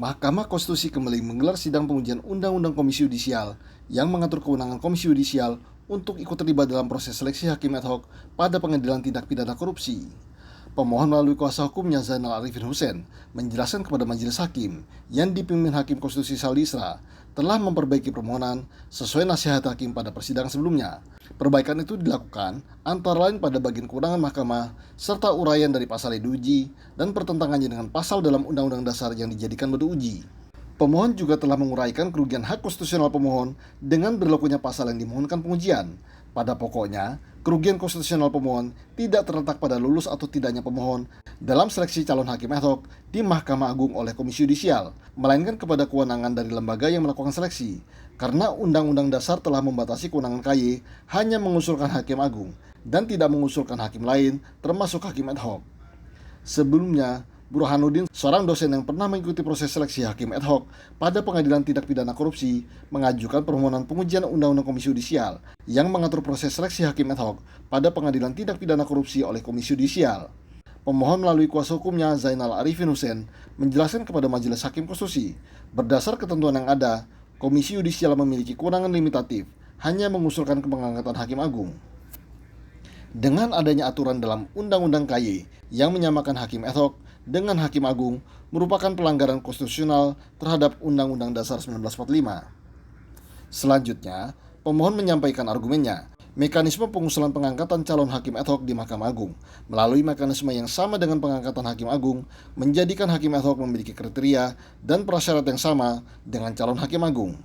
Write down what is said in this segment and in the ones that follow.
Mahkamah Konstitusi kembali menggelar sidang pengujian Undang-Undang Komisi Yudisial yang mengatur kewenangan Komisi Yudisial untuk ikut terlibat dalam proses seleksi hakim ad hoc pada Pengadilan Tindak Pidana Korupsi. Pemohon melalui kuasa hukumnya Zainal Arifin Hussein menjelaskan kepada majelis hakim yang dipimpin Hakim Konstitusi Saldi Isra telah memperbaiki permohonan sesuai nasihat hakim pada persidangan sebelumnya. Perbaikan itu dilakukan antara lain pada bagian kewenangan mahkamah serta uraian dari pasal yang diuji dan pertentangannya dengan pasal dalam Undang-Undang Dasar yang dijadikan batu uji. Pemohon juga telah menguraikan kerugian hak konstitusional pemohon dengan berlakunya pasal yang dimohonkan pengujian. Pada pokoknya, kerugian konstitusional pemohon tidak terletak pada lulus atau tidaknya pemohon dalam seleksi calon hakim ad hoc di Mahkamah Agung oleh Komisi Yudisial, melainkan kepada kewenangan dari lembaga yang melakukan seleksi. Karena Undang-Undang Dasar telah membatasi kewenangan KY hanya mengusulkan hakim agung dan tidak mengusulkan hakim lain termasuk hakim ad hoc. Sebelumnya, Burhanuddin, seorang dosen yang pernah mengikuti proses seleksi hakim ad hoc pada Pengadilan Tindak Pidana Korupsi, mengajukan permohonan pengujian Undang-Undang Komisi Yudisial yang mengatur proses seleksi hakim ad hoc pada Pengadilan Tindak Pidana Korupsi oleh Komisi Yudisial. Pemohon melalui kuasa hukumnya Zainal Arifin Hussein menjelaskan kepada Majelis Hakim Konstitusi, berdasar ketentuan yang ada, Komisi Yudisial memiliki kewenangan limitatif hanya mengusulkan pengangkatan hakim agung. Dengan adanya aturan dalam Undang-Undang KY yang menyamakan hakim ad hoc dengan hakim agung merupakan pelanggaran konstitusional terhadap Undang-Undang Dasar 1945. Selanjutnya, pemohon menyampaikan argumennya. Mekanisme pengusulan pengangkatan calon hakim ad hoc di Mahkamah Agung melalui mekanisme yang sama dengan pengangkatan hakim agung menjadikan hakim ad hoc memiliki kriteria dan prasyarat yang sama dengan calon hakim agung.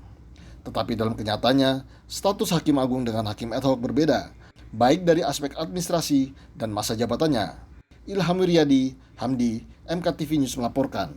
Tetapi dalam kenyataannya, status hakim agung dengan hakim ad hoc berbeda, baik dari aspek administrasi dan masa jabatannya. Ilham Wiryadi, Hamdi, MKTV News melaporkan.